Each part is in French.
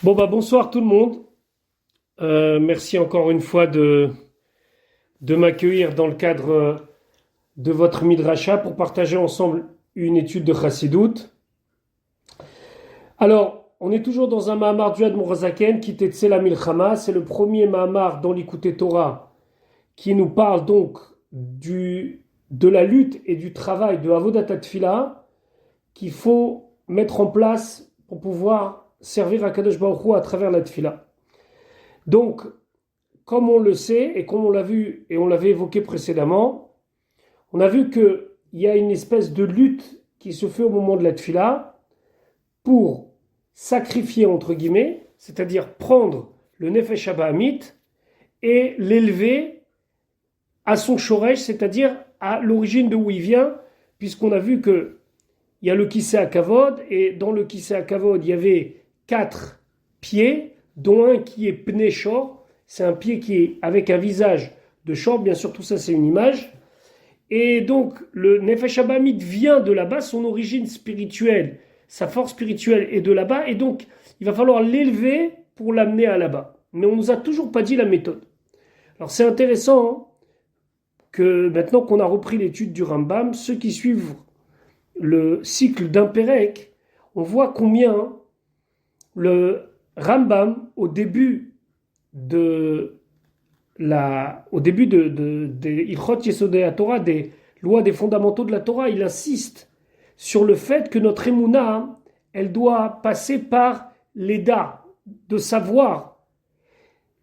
Bonsoir tout le monde. Merci encore une fois de m'accueillir dans le cadre de votre Midrasha pour partager ensemble une étude de Chassidoute. Alors, on est toujours dans un Mahamar du Admor Hazaken qui était Tzela Milchama. C'est le premier Mahamar dans l'Ikouté Torah qui nous parle donc de la lutte et du travail de Avodat Tefila qu'il faut mettre en place pour pouvoir servir à Kadosh Baruch Hu à travers la Tefila. Donc, comme on le sait et comme on l'a vu et on l'avait évoqué précédemment, on a vu qu'il y a une espèce de lutte qui se fait au moment de la Tefila pour sacrifier entre guillemets, c'est-à-dire prendre le Nefesh Habahamit et l'élever à son shoresh, c'est-à-dire à l'origine de où il vient, puisqu'on a vu que il y a le Kisei HaKavod, et dans le Kisei HaKavod, il y avait 4 pieds, dont un qui est Pnei Shor, c'est un pied qui est avec un visage de Shor, bien sûr tout ça c'est une image, et donc le Nefesh Habahamit vient de là-bas, son origine spirituelle, sa force spirituelle est de là-bas, et donc il va falloir l'élever pour l'amener à là-bas. Mais on ne nous a toujours pas dit la méthode. Alors c'est intéressant que maintenant qu'on a repris l'étude du Rambam, ceux qui suivent le cycle d'un Pérec, on voit combien le Rambam, au début des Ilchot Yesodei Torah, des lois des fondamentaux de la Torah, il insiste sur le fait que notre Emouna, elle doit passer par l'Eda, de savoir.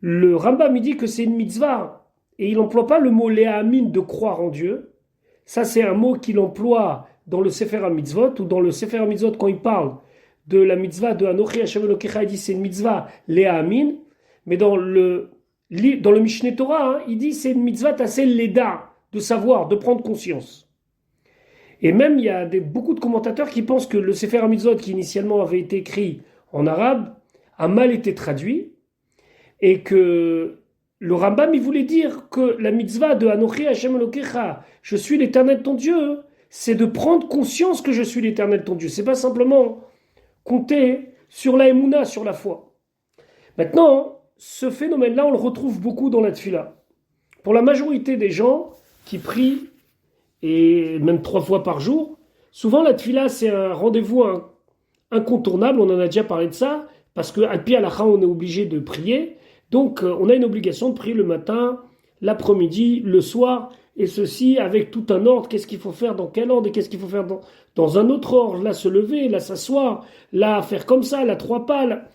Le Rambam, il dit que c'est une mitzvah, et il n'emploie pas le mot Léamin de croire en Dieu. Ça, c'est un mot qu'il emploie dans le Sefer HaMitzvot, ou dans le Sefer HaMitzvot, quand il parle de la mitzvah de Anochi Hashem Elokecha, il dit c'est une mitzvah Léamin, mais dans le Mishneh Torah, il dit c'est une mitzvah tassel Leda, de savoir, de prendre conscience. Et même, il y a beaucoup de commentateurs qui pensent que le Sefer HaMitzvot, qui initialement avait été écrit en arabe, a mal été traduit, et que le Rambam, il voulait dire que la mitzvah de Anochi Hashem Elokecha, je suis l'Éternel ton Dieu, c'est de prendre conscience que je suis l'Éternel ton Dieu. C'est pas simplement compter sur la Emouna, sur la foi. Maintenant, ce phénomène-là, on le retrouve beaucoup dans la Tefila. Pour la majorité des gens qui prient, et même 3 fois par jour, souvent la Tefila, c'est un rendez-vous incontournable, on en a déjà parlé de ça, parce qu'à Pi Halacha, on est obligé de prier. Donc, on a une obligation de prier le matin, l'après-midi, le soir, et ceci avec tout un ordre. Qu'est-ce qu'il faut faire dans quel ordre et qu'est-ce qu'il faut faire dans un autre ordre. Là, se lever, là, s'asseoir, là, faire comme ça, là, 3 pas. Là.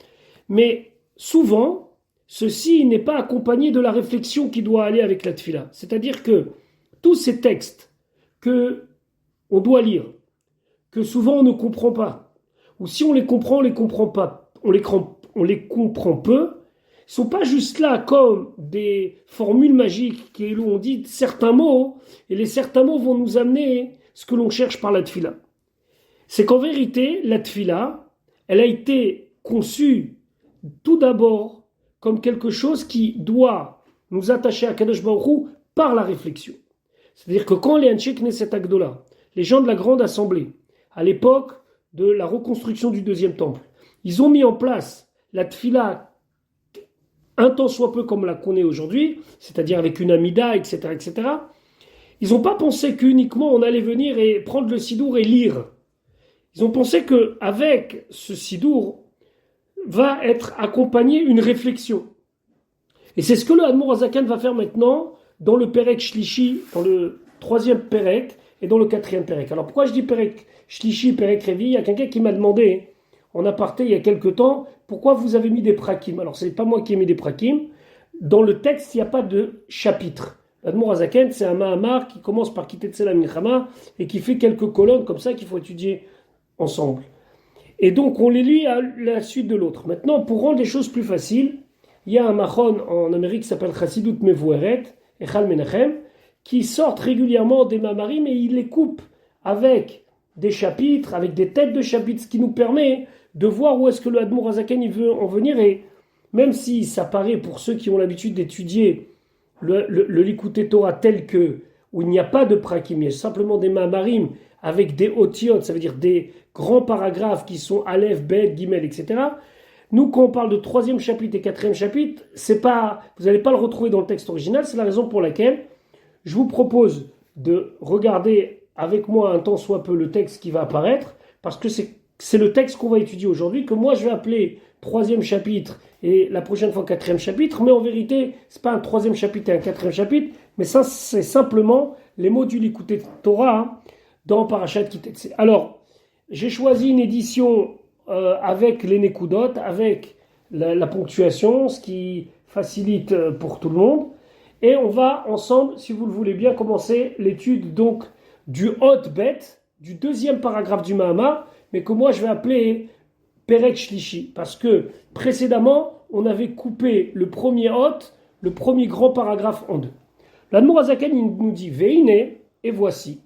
Mais souvent, ceci n'est pas accompagné de la réflexion qui doit aller avec la tefila. C'est-à-dire que tous ces textes que on doit lire, que souvent on ne comprend pas, ou si on les comprend, on les comprend pas, on les comprend peu, sont pas juste là comme des formules magiques où on dit certains mots, et les certains mots vont nous amener ce que l'on cherche par la tefila. C'est qu'en vérité, la tefila, elle a été conçue tout d'abord comme quelque chose qui doit nous attacher à Kadosh Baruch Hu par la réflexion. C'est-à-dire que quand les Anshe Knesset Agdola, les gens de la grande assemblée, à l'époque de la reconstruction du deuxième temple, ils ont mis en place la tefila un tant soit peu comme la qu'on est aujourd'hui, c'est-à-dire avec une amida, etc., etc., ils n'ont pas pensé qu'uniquement on allait venir et prendre le sidour et lire. Ils ont pensé qu'avec ce sidour va être accompagnée une réflexion. Et c'est ce que le Admor Hazaken va faire maintenant dans le Perek Shlishi, dans le 3e Perek et dans le 4e Perek. Alors pourquoi je dis Perek Shlishi, Perek Revi? Il y a quelqu'un qui m'a demandé en aparté il y a quelques temps, pourquoi vous avez mis des prakim? Alors, ce n'est pas moi qui ai mis des prakim. Dans le texte, il n'y a pas de chapitre. L'Admor Hazaken, c'est un Mahamar qui commence par quitter Tzela Milchama et qui fait quelques colonnes comme ça qu'il faut étudier ensemble. Et donc, on les lit à la suite de l'autre. Maintenant, pour rendre les choses plus faciles, il y a un machon en Amérique qui s'appelle Chassidut Mevoueret, Echal Menachem, qui sortent régulièrement des Mamarim et il les coupe avec des chapitres, avec des têtes de chapitres, ce qui nous permet de voir où est-ce que le Admor Hazaken il veut en venir. Et même si ça paraît pour ceux qui ont l'habitude d'étudier le Likutei Torah tel que, où il n'y a pas de prakim, il y a simplement des mamarim avec des otiot, ça veut dire des grands paragraphes qui sont Aleph, Bet, Gimel, etc. Nous, quand on parle de 3e chapitre et 4e chapitre, vous n'allez pas le retrouver dans le texte original. C'est la raison pour laquelle je vous propose de regarder avec moi un tant soit peu le texte qui va apparaître, parce que c'est le texte qu'on va étudier aujourd'hui, que moi je vais appeler 3e chapitre et la prochaine fois 4e chapitre, mais en vérité, c'est pas un 3e chapitre et un 4e chapitre, mais ça, c'est simplement les mots du Likutei Torah dans Parashat Kitetse. Alors, j'ai choisi une édition avec les Nekudot, avec la ponctuation, ce qui facilite pour tout le monde. Et on va ensemble, si vous le voulez bien, commencer l'étude donc du Hot Bet, du 2e paragraphe du Mahama, mais que moi je vais appeler Perek Shlishi, parce que précédemment, on avait coupé le premier Hot, le premier grand paragraphe en deux. L'Admour Hazaken nous dit Veine, et voici,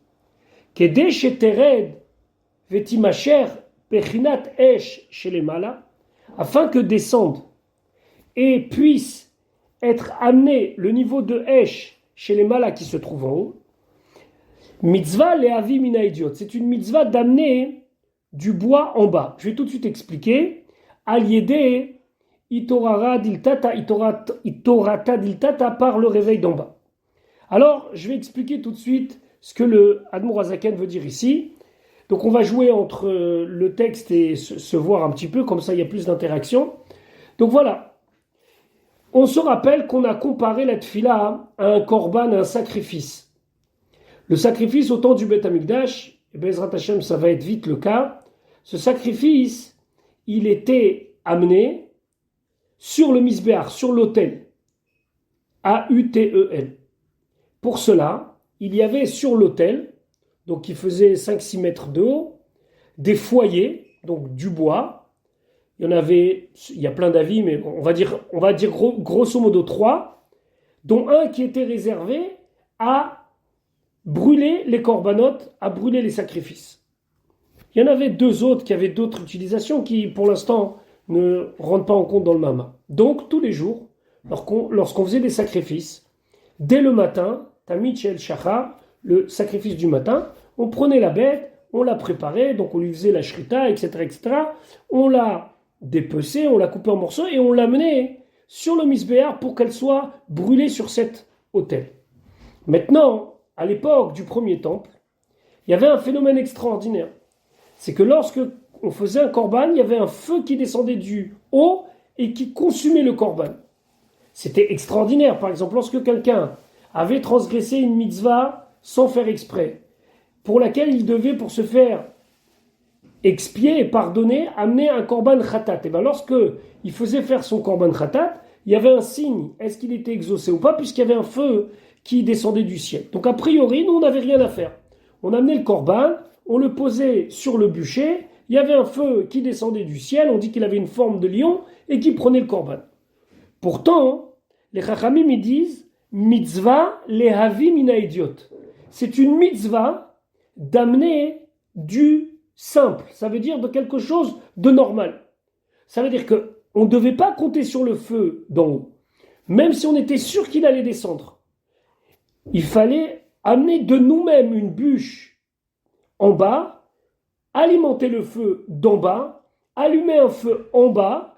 Kedei shetered vetimacher pechinat esh shelemala, afin que descende et puisse être amené le niveau de esh chez les malas qui se trouvent en haut. Mitzvah lehavi mina idiot, c'est une mitzvah d'amener du bois en bas. Je vais tout de suite expliquer. Aliédé itorata diltata par le réveil d'en bas. Alors, je vais expliquer tout de suite ce que le Admour Hazaken veut dire ici. Donc, on va jouer entre le texte et se voir un petit peu, comme ça il y a plus d'interaction. Donc voilà. On se rappelle qu'on a comparé la tfila à un korban, à un sacrifice. Le sacrifice au temps du Beth Amikdash, et Bezrat Hashem, ça va être vite le cas. Ce sacrifice, il était amené sur le misbéar, sur l'autel. A-U-T-E-L. Pour cela, il y avait sur l'autel, donc qui faisait 5-6 mètres de haut, des foyers, donc du bois. Il y a plein d'avis, mais on va dire grosso modo 3, dont un qui était réservé à brûler les corbanotes, à brûler les sacrifices. Il y en avait 2 autres qui avaient d'autres utilisations qui, pour l'instant, ne rentrent pas en compte dans le Mama. Donc, tous les jours, lorsqu'on faisait des sacrifices, dès le matin, Tamid Shel Shachar, le sacrifice du matin, on prenait la bête, on la préparait, donc on lui faisait la shrita, etc., etc. On la dépecée, on la coupait en morceaux et on l'amenait sur le misbéar pour qu'elle soit brûlée sur cet autel. Maintenant, à l'époque du premier temple, il y avait un phénomène extraordinaire. C'est que lorsque on faisait un korban, il y avait un feu qui descendait du haut et qui consumait le korban. C'était extraordinaire. Par exemple, lorsque quelqu'un avait transgressé une mitzvah sans faire exprès, pour laquelle il devait, pour se faire expier et pardonner, amener un korban khatat. Et bien lorsque il faisait faire son korban khatat, il y avait un signe. Est-ce qu'il était exaucé ou pas, puisqu'il y avait un feu qui descendait du ciel. Donc a priori, nous, on n'avait rien à faire. On amenait le korban, on le posait sur le bûcher, il y avait un feu qui descendait du ciel, on dit qu'il avait une forme de lion, et qui prenait le korban. Pourtant, les chachamim ils disent, mitzvah lehavi mina idiot. C'est une mitzvah d'amener du simple. Ça veut dire de quelque chose de normal. Ça veut dire qu'on ne devait pas compter sur le feu d'en haut. Même si on était sûr qu'il allait descendre. Il fallait amener de nous-mêmes une bûche en bas, alimenter le feu d'en bas, allumer un feu en bas,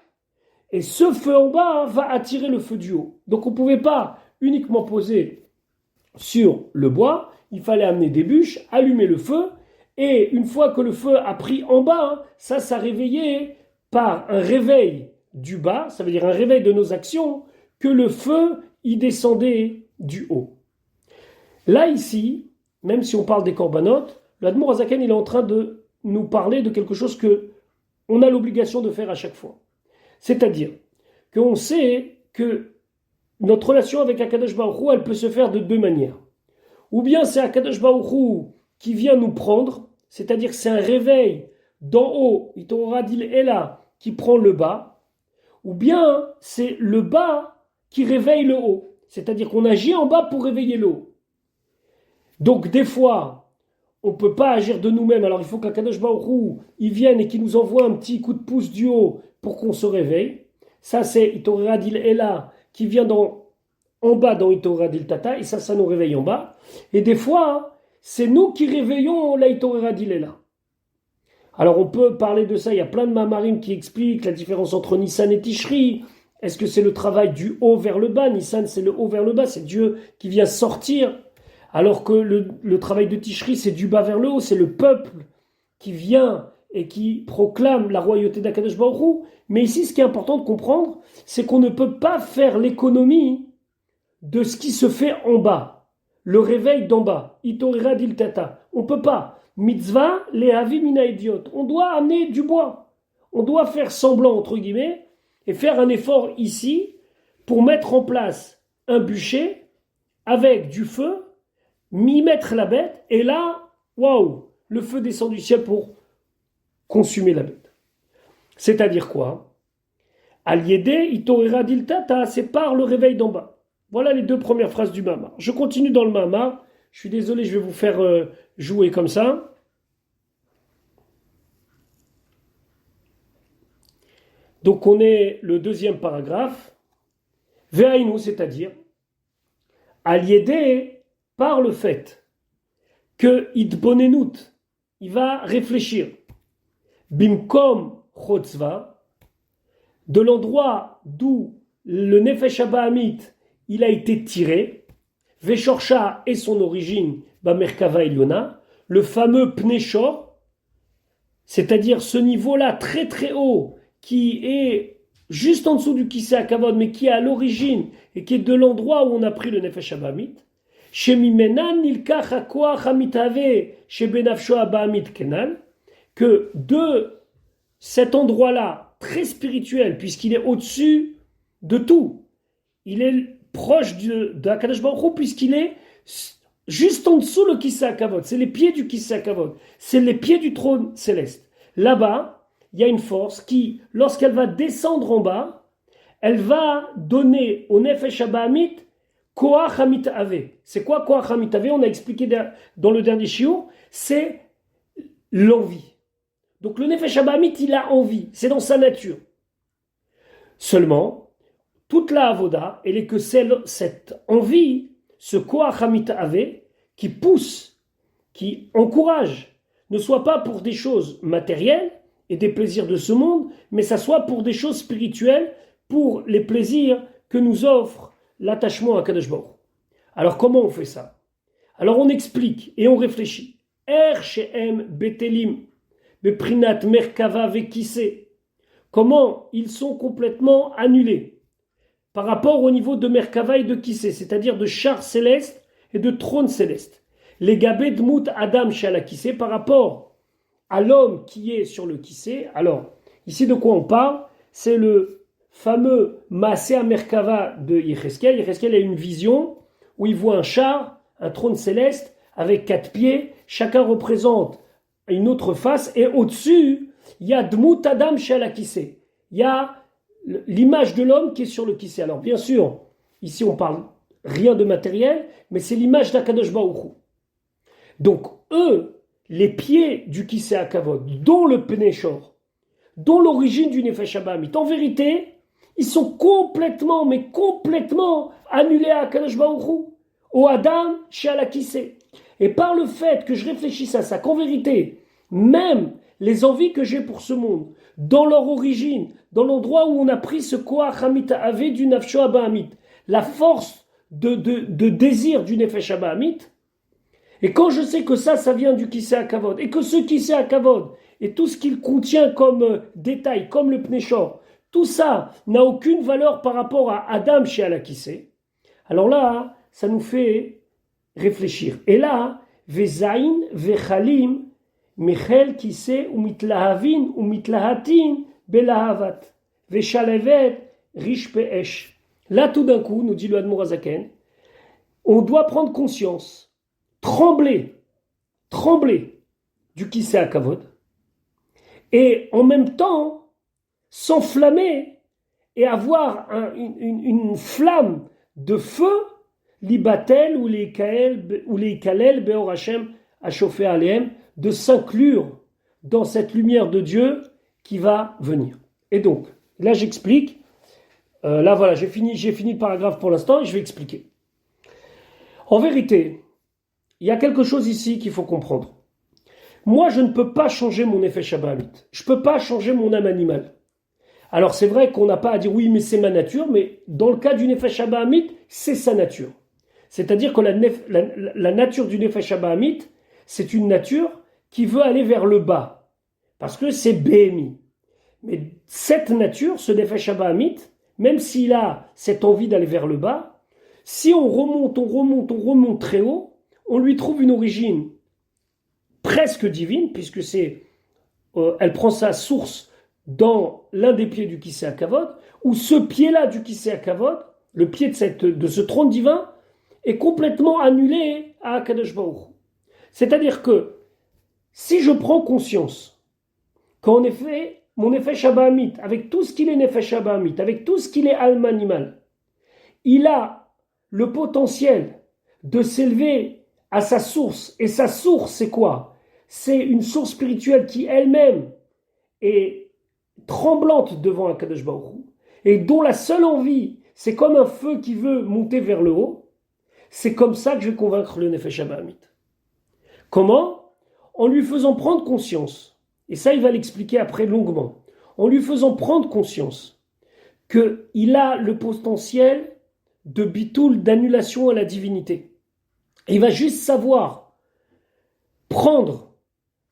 et ce feu en bas va attirer le feu du haut. Donc on ne pouvait pas uniquement poser sur le bois, il fallait amener des bûches, allumer le feu, et une fois que le feu a pris en bas, ça réveillait par un réveil du bas, ça veut dire un réveil de nos actions, que le feu y descendait du haut. Là, ici, même si on parle des corbanotes, l'Admour Hazaken, il est en train de nous parler de quelque chose que on a l'obligation de faire à chaque fois. C'est-à-dire qu'on sait que notre relation avec Akadosh Baruch Hu, elle peut se faire de 2 manières. Ou bien c'est Akadosh Baruch Hu qui vient nous prendre, c'est-à-dire c'est un réveil d'en haut, Itorah Dil Ela, qui prend le bas, ou bien c'est le bas qui réveille le haut, c'est-à-dire qu'on agit en bas pour réveiller le haut. Donc des fois, on ne peut pas agir de nous-mêmes, alors il faut qu'Akadosh Baruch Hu, il vienne et qu'il nous envoie un petit coup de pouce du haut pour qu'on se réveille. Ça c'est Itorah Dil Ela qui vient en bas dans Itorah Dil Tata, et ça nous réveille en bas. Et des fois, c'est nous qui réveillons la Itorah Dil Ela. Alors on peut parler de ça, il y a plein de mamarim qui expliquent la différence entre Nissan et Tishri. Est-ce que c'est le travail du haut vers le bas? Nissan, c'est le haut vers le bas, c'est Dieu qui vient sortir. Alors que le travail de Tishri, c'est du bas vers le haut, c'est le peuple qui vient et qui proclame la royauté d'Akadosh Baruch Hu. Mais ici, ce qui est important de comprendre, c'est qu'on ne peut pas faire l'économie de ce qui se fait en bas. Le réveil d'en bas. Itorira diltata. On ne peut pas. Mitzvah, lehavi mina idiot. On doit amener du bois. On doit faire semblant, entre guillemets, et faire un effort ici pour mettre en place un bûcher avec du feu, m'y mettre la bête, et là, waouh, le feu descend du ciel pour consumer la bête. C'est-à-dire quoi? Al-Yedé, itorira diltata, c'est par le réveil d'en bas. Voilà les deux premières phrases du Mama. Je continue dans le Mama. Je suis désolé, je vais vous faire jouer comme ça. Donc on est le deuxième paragraphe. Ve'ainu, c'est-à-dire, Al-Yedé, par le fait que Idbonenut, il va réfléchir. Bimkom Chotzva, de l'endroit d'où le Nefesh Abahamit, il a été tiré, Veshorcha et son origine, Bamerkava Eliona, le fameux Pneshor, c'est-à-dire ce niveau-là très très haut, qui est juste en dessous du Kisei HaKavod, mais qui est à l'origine, et qui est de l'endroit où on a pris le Nefesh Abahamit, Shemimenan Nilkach HaKoach HaMitave, Shebenafsho Abahamit Kenal, que de cet endroit-là, très spirituel, puisqu'il est au-dessus de tout, il est proche de Akadosh Baruch Hu, puisqu'il est juste en dessous le Kisei HaKavod. C'est les pieds du Kisei HaKavod. C'est les pieds du trône céleste. Là-bas, il y a une force qui, lorsqu'elle va descendre en bas, elle va donner au Nefesh Abahamit Koach HaMitave. C'est quoi Koach HaMitave? On a expliqué dans le dernier shiur, c'est l'envie. Donc le Nefesh Abahamit, il a envie. C'est dans sa nature. Seulement, toute la avoda, elle est que cette envie, ce koach hamitave, qui pousse, qui encourage, ne soit pas pour des choses matérielles et des plaisirs de ce monde, mais ça soit pour des choses spirituelles, pour les plaisirs que nous offre l'attachement à Kadosh Baruch. Alors comment on fait ça? Alors on explique et on réfléchit. Shehem betelim beprinat merkava vekise. Comment ils sont complètement annulés par rapport au niveau de Merkava et de Kissé, c'est-à-dire de char céleste et de trône céleste. Les gabé dmout Adam shala Kissé par rapport à l'homme qui est sur le Kissé. Alors, ici de quoi on parle? C'est le fameux Maaseh Merkava de Yecheskel. Yecheskel a une vision où il voit un char, un trône céleste avec 4 pieds. Chacun représente une autre face et au-dessus, il y a dmout Adam shala Kissé. Il y a l'image de l'homme qui est sur le Kisei. Alors bien sûr, ici on parle rien de matériel, mais c'est l'image d'Akadosh Baruch Hu. Donc eux, les pieds du Kisei HaKavod, dont le Pneshor, dont l'origine du Nefesh Abahamit, en vérité, ils sont complètement, mais complètement annulés à Akadosh Baruch Hu, au Adam chez la Kisei. Et par le fait que je réfléchisse à ça, qu'en vérité, même les envies que j'ai pour ce monde, dans leur origine, dans l'endroit où on a pris ce koach hamitave du nafsho abahamit, la force de désir du nefesh abahamit, et quand je sais que ça vient du Kisei HaKavod, et que ce Kisei HaKavod, et tout ce qu'il contient comme détail, comme le Pneshor, tout ça n'a aucune valeur par rapport à Adam chez Alakissé, alors là, ça nous fait réfléchir. Et là, Vezain, Vechalim, Michel Kisei, ou Mitlahavin, ou Mitlahatin, Belahavat, Veshalevet, Rish Pe'esh. Là, tout d'un coup, nous dit le Admor Hazaken, on doit prendre conscience, trembler du Kisei HaKavod, et en même temps, s'enflammer et avoir une flamme de feu, libatel ou les kalel beor Hashem a chauffé alehem, de s'inclure dans cette lumière de Dieu qui va venir. Et donc, là j'explique, là voilà, j'ai fini le paragraphe pour l'instant et je vais expliquer. En vérité, il y a quelque chose ici qu'il faut comprendre. Moi, je ne peux pas changer mon Nefesh Abahamit. Je ne peux pas changer mon âme animale. Alors c'est vrai qu'on n'a pas à dire oui, mais c'est ma nature, mais dans le cas du Nefesh Abahamit, c'est sa nature. C'est-à-dire que la nature du Nefesh Abahamit, c'est une nature qui veut aller vers le bas, parce que c'est BMI. Mais cette nature, ce Nefesh Abahamit, même s'il a cette envie d'aller vers le bas, si on remonte très haut, on lui trouve une origine presque divine, puisque elle prend sa source dans l'un des pieds du Kisei HaKavod, où ce pied-là du Kisei HaKavod, le pied de ce trône divin, est complètement annulé à Akadosh Baruch Hu. C'est-à-dire que si je prends conscience qu'en effet, mon Nefesh Abahamit, avec tout ce qu'il est Nefesh Abahamit, avec tout ce qu'il est Alma animal, il a le potentiel de s'élever à sa source. Et sa source, c'est quoi? C'est une source spirituelle qui elle-même est tremblante devant Akadosh Baruch Hu, et dont la seule envie, c'est comme un feu qui veut monter vers le haut. C'est comme ça que je vais convaincre le Nefesh Abahamit. Comment? En lui faisant prendre conscience, et ça il va l'expliquer après longuement, en lui faisant prendre conscience qu'il a le potentiel de bitoul, d'annulation à la divinité. Et il va juste savoir prendre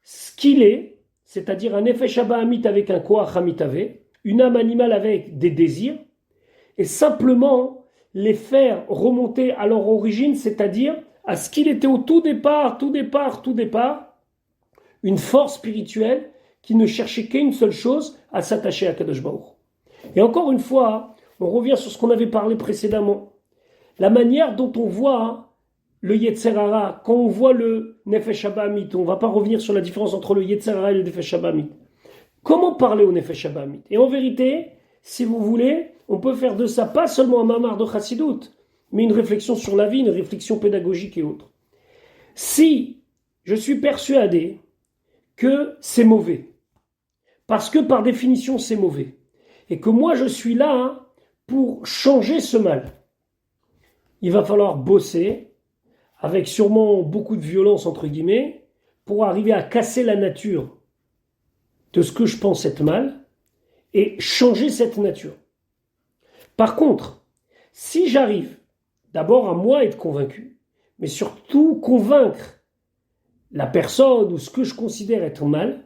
ce qu'il est, c'est-à-dire un Nefesh Abahamit avec un Koach Hamitave, une âme animale avec des désirs, et simplement les faire remonter à leur origine, c'est-à-dire à ce qu'il était au tout départ, une force spirituelle qui ne cherchait qu'une seule chose, à s'attacher à Kadosh Baruch. Et encore une fois, on revient sur ce qu'on avait parlé précédemment. La manière dont on voit le Yetzer Hara, quand on voit le Nefesh Abahamit, on ne va pas revenir sur la différence entre le Yetzer Hara et le Nefesh Abahamit. Comment parler au Nefesh Abahamit? Et en vérité, si vous voulez, on peut faire de ça pas seulement un mamar de Chassidut, mais une réflexion sur la vie, une réflexion pédagogique et autre. Si je suis persuadé que c'est mauvais, parce que par définition c'est mauvais, et que moi je suis là pour changer ce mal, il va falloir bosser, avec sûrement beaucoup de violence entre guillemets, pour arriver à casser la nature de ce que je pense être mal, et changer cette nature. Par contre, si j'arrive d'abord à moi être convaincu, mais surtout convaincre la personne ou ce que je considère être mal,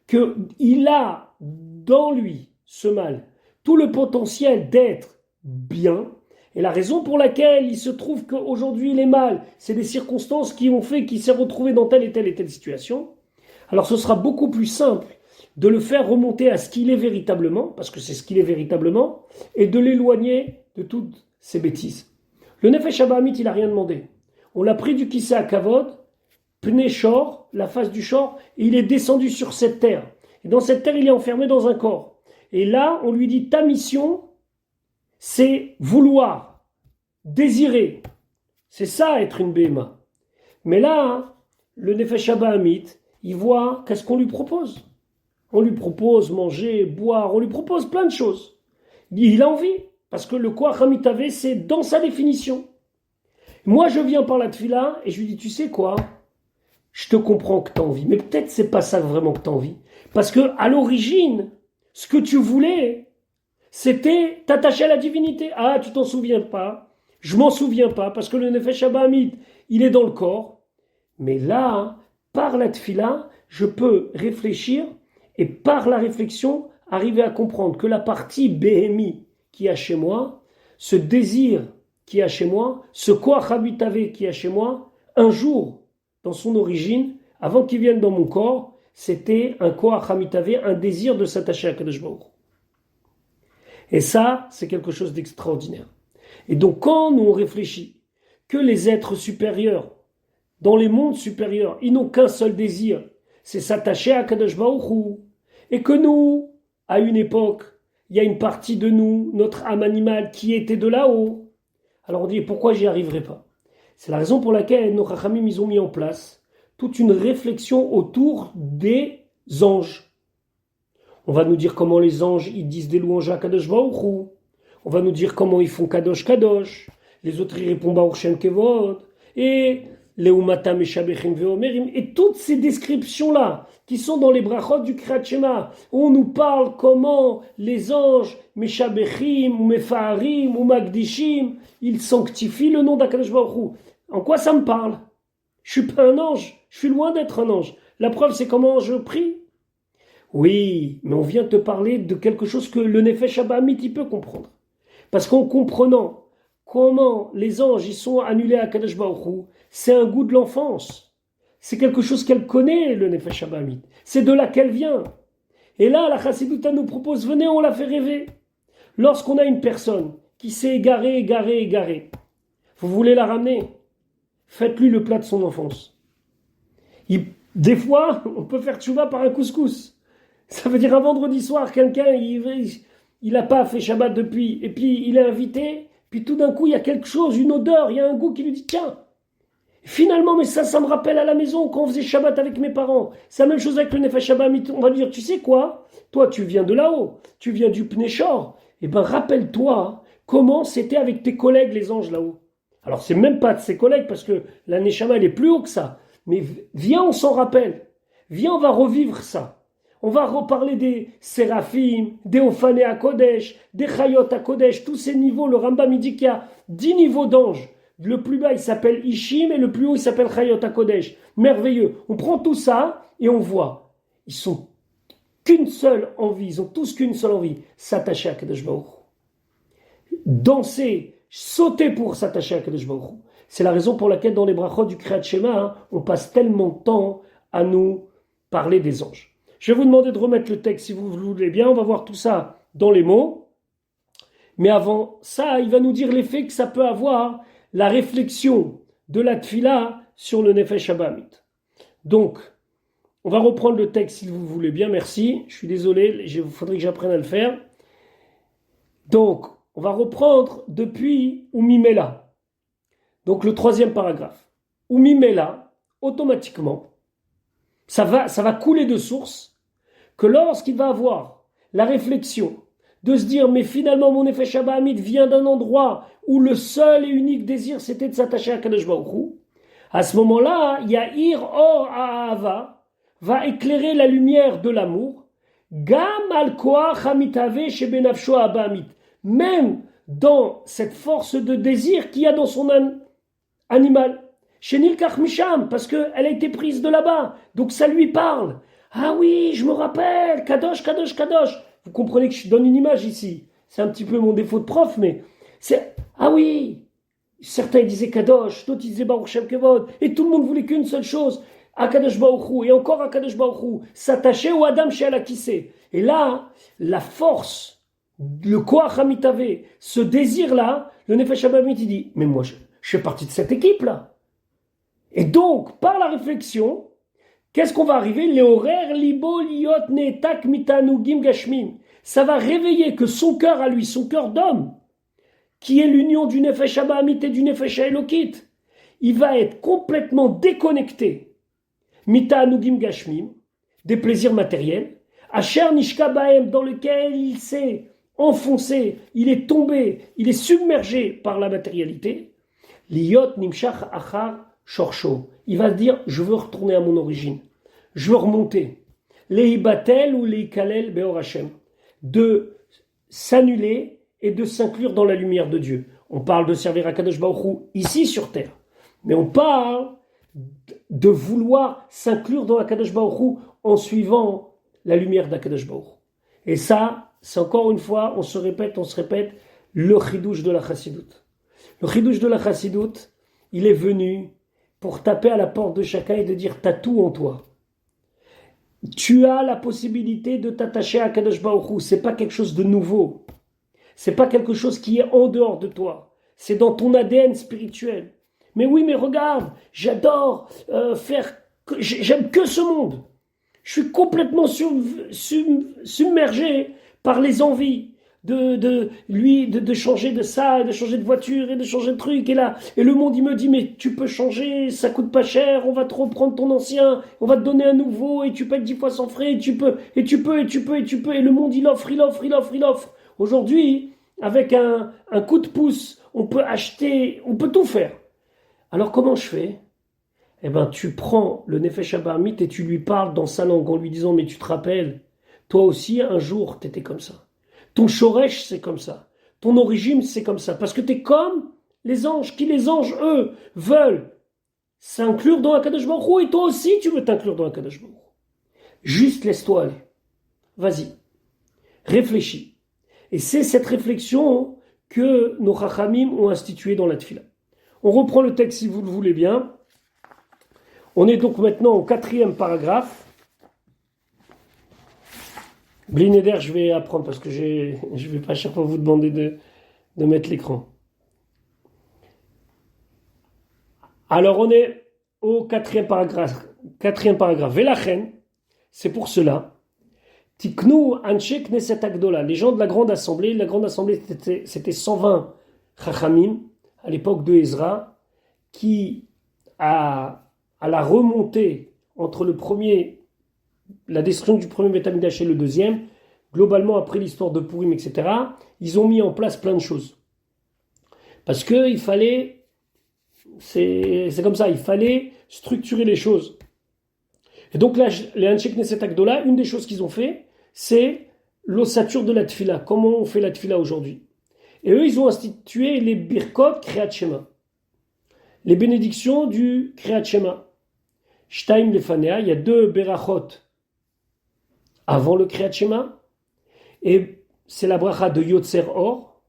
qu'il a dans lui, ce mal, tout le potentiel d'être bien, et la raison pour laquelle il se trouve qu'aujourd'hui il est mal, c'est des circonstances qui ont fait qu'il s'est retrouvé dans telle et telle situation, alors ce sera beaucoup plus simple de le faire remonter à ce qu'il est véritablement, parce que c'est ce qu'il est véritablement, et de l'éloigner de toutes ces bêtises. Le Nefesh Abahamit, il n'a rien demandé. On l'a pris du Kisei HaKavod, Pnei Shor, la face du Shor, et il est descendu sur cette terre. Et dans cette terre, il est enfermé dans un corps. Et là, on lui dit, ta mission, c'est vouloir, désirer. C'est ça, être une Béhéma. Mais là, le Nefesh Abahamit, il voit qu'est-ce qu'on lui propose. On lui propose manger, boire, on lui propose plein de choses. Il a envie, parce que le Koach Hamitave, c'est dans sa définition. Moi, je viens par la tefila et je lui dis, tu sais quoi? Je te comprends que tu as envie, mais peut-être c'est pas ça vraiment que tu as envie. Parce que à l'origine, ce que tu voulais, c'était t'attacher à la divinité. Ah, tu t'en souviens pas? Je m'en souviens pas, parce que le Nefesh Abahamit, il est dans le corps. Mais là, par la tefila, je peux réfléchir et par la réflexion, arriver à comprendre que la partie Béhémi qui a chez moi, ce désir qui a chez moi, ce Koach Hamitave qui a chez moi, un jour, dans son origine, avant qu'il vienne dans mon corps, c'était un Koach Hamitave, un désir de s'attacher à Kadosh Baruch Hu. Et ça, c'est quelque chose d'extraordinaire. Et donc, quand nous on réfléchit que les êtres supérieurs, dans les mondes supérieurs, ils n'ont qu'un seul désir, c'est s'attacher à Kadosh Baruch Hu. Et que nous, à une époque, il y a une partie de nous, notre âme animale, qui était de là-haut. Alors on dit, pourquoi j'y arriverai pas? C'est la raison pour laquelle nos Chachamim, ils ont mis en place toute une réflexion autour des anges. On va nous dire comment les anges, ils disent des louanges à Kadosh Baruch Hu. On va nous dire comment ils font Kadosh Kadosh. Les autres, ils répondent Baruch Shem Kevod. Et Leumata Meshabechim Veomerim, et toutes ces descriptions-là, qui sont dans les brachot du Kriyat Shema, où on nous parle comment les anges, Meshabechim, ou Mefaharim, ou Magdishim, ils sanctifient le nom d'Akadosh Baruch Hu. En quoi ça me parle? Je suis pas un ange, je suis loin d'être un ange. La preuve, c'est comment je prie. Oui, mais on vient te parler de quelque chose que le Nefesh Abamit, il peut comprendre. Parce qu'en comprenant comment les anges ils sont annulés à Kadosh Baruch Hu, c'est un goût de l'enfance. C'est quelque chose qu'elle connaît, le Nefesh Abamit. C'est de là qu'elle vient. Et là, la Chassidouta nous propose, venez, on la fait rêver. Lorsqu'on a une personne qui s'est égarée, vous voulez la ramener, faites-lui le plat de son enfance. Des fois, on peut faire tchouva par un couscous. Ça veut dire un vendredi soir, quelqu'un, il n'a pas fait Shabbat depuis, et puis il est invité, puis tout d'un coup, il y a quelque chose, une odeur, il y a un goût qui lui dit, tiens, finalement, mais ça me rappelle à la maison quand on faisait Shabbat avec mes parents. C'est la même chose avec le Nefesh Shabbat. On va lui dire, tu sais quoi? Toi, tu viens de là-haut, tu viens du Pnéchor. Eh bien, rappelle-toi comment c'était avec tes collègues, les anges là-haut. Alors, c'est même pas de ses collègues, parce que la Neshama, elle est plus haut que ça. Mais viens, on s'en rappelle. Viens, on va revivre ça. On va reparler des Séraphim, des Ophané à Kodesh, des Chayot à Kodesh, tous ces niveaux. Le Rambam dit qu'il y a 10 niveaux d'anges. Le plus bas, il s'appelle Ishim, et le plus haut, il s'appelle Chayot à Kodesh. Merveilleux. On prend tout ça, et on voit. Ils sont qu'une seule envie, ils ont tous qu'une seule envie, s'attacher à Kadosh Baruch Hu. Danser, sauter pour s'attacher à Kadosh Baruch Hu. C'est la raison pour laquelle dans les brachot du Kriyat Shema, on passe tellement de temps à nous parler des anges. Je vais vous demander de remettre le texte si vous voulez bien. On va voir tout ça dans les mots. Mais avant ça, il va nous dire l'effet que ça peut avoir, la réflexion de la tfila sur le Nefesh Abamit. Donc, on va reprendre le texte si vous voulez bien. Merci. Je suis désolé, il faudrait que j'apprenne à le faire. Donc, on va reprendre depuis Oumimela. Donc, le troisième paragraphe. Oumimela, automatiquement, ça va couler de source que lorsqu'il va avoir la réflexion de se dire mais finalement mon Nefesh Abamit vient d'un endroit où le seul et unique désir c'était de s'attacher à Kadosh Baruch Hu, à ce moment-là, Ya'ir Or Ahava va éclairer la lumière de l'amour, Gam al Koach Hamitave chez Benafsho Abamit, même dans cette force de désir qu'il y a dans son âme animal. Chez Nilkach Misham, parce qu'elle a été prise de là-bas. Donc ça lui parle. Ah oui, je me rappelle, Kadosh, Kadosh, Kadosh. Vous comprenez que je donne une image ici. C'est un petit peu mon défaut de prof, mais c'est... Ah oui, certains disaient Kadosh, d'autres disaient Baruch Shem Kevod. Et tout le monde voulait qu'une seule chose, Akadosh Baruch Hu, et encore Akadosh Baruch Hu, s'attacher au Adam chez Alakissé. Et là, la force, le Koach Hamitave, ce désir-là, le Nefesh Abamit, il dit, mais moi, je fais partie de cette équipe-là. Et donc, par la réflexion, qu'est-ce qu'on va arriver? Léorer libo liot netak mitanugim gashmim. Ça va réveiller que son cœur à lui, son cœur d'homme, qui est l'union du Nefesh Abamit et du Nefesh Elokit, il va être complètement déconnecté. Mitanugim gashmim, des plaisirs matériels. Asher nishka baem, dans lequel il s'est enfoncé, il est tombé, il est submergé par la matérialité. Liot nimshach achar Shorcho, il va dire, je veux retourner à mon origine, je veux remonter. Leibatel ou leikalel beor Hashem, de s'annuler et de s'inclure dans la lumière de Dieu. On parle de servir à Kadosh Baruch Hu ici sur terre, mais on parle de vouloir s'inclure dans la Kadosh Baruch Hu en suivant la lumière d'Akadosh Baruch Hu. Et ça, c'est encore une fois, on se répète, le chidouche de la Chassidoute. Le chidouche de la Chassidoute, il est venu pour taper à la porte de chacun et de dire t'as tout en toi. Tu as la possibilité de t'attacher à Kadosh Baruch Hu. C'est pas quelque chose de nouveau. C'est pas quelque chose qui est en dehors de toi. C'est dans ton ADN spirituel. Mais oui, mais regarde, j'adore j'aime que ce monde. Je suis complètement submergé par les envies de changer de ça, de changer de voiture et de changer de truc. Et le monde, il me dit, mais tu peux changer, ça coûte pas cher, on va te reprendre ton ancien, on va te donner un nouveau, et tu peux être 10 fois sans frais, et tu peux. Et le monde, il offre. Aujourd'hui, avec un coup de pouce, on peut acheter, on peut tout faire. Alors comment je fais? eh ben, tu prends le Nefesh Abahamit et tu lui parles dans sa langue en lui disant, mais tu te rappelles, toi aussi, un jour, tu étais comme ça. Ton Shoresh, c'est comme ça. Ton origine, c'est comme ça. Parce que tu es comme les anges. Qui les anges, eux, veulent s'inclure dans Akadosh Baruch Hu, et toi aussi, tu veux t'inclure dans Akadosh Baruch Hu. Juste laisse-toi aller. Vas-y. Réfléchis. Et c'est cette réflexion que nos Chachamim ont instituée dans la Tfila. On reprend le texte si vous le voulez bien. On est donc maintenant au 4e paragraphe. Blinéder, je vais apprendre parce que je ne vais pas à chaque fois vous demander de mettre l'écran. Alors on est au 4e paragraphe. 4e paragraphe. Velachen, c'est pour cela. Tiknu Anshe Knesset Agdola. Les gens de la grande assemblée c'était 120 Chachamim à l'époque de Ezra qui à la remontée entre la destruction du premier Beth Amikdash et le deuxième, globalement après l'histoire de Purim, etc., ils ont mis en place plein de choses. Parce qu'il fallait, c'est comme ça, il fallait structurer les choses. Et donc là, les Anshe Knesset Agdola, une des choses qu'ils ont fait, c'est l'ossature de la Tfila. Comment on fait la Tfila aujourd'hui? Et eux, ils ont institué les Birkot Kriyat Shema. Les bénédictions du Kriyat Shema. Shtaim Lefanea, il y a 2 Berachot avant le Kriyat Shema. Et c'est la bracha de Yotzer Or.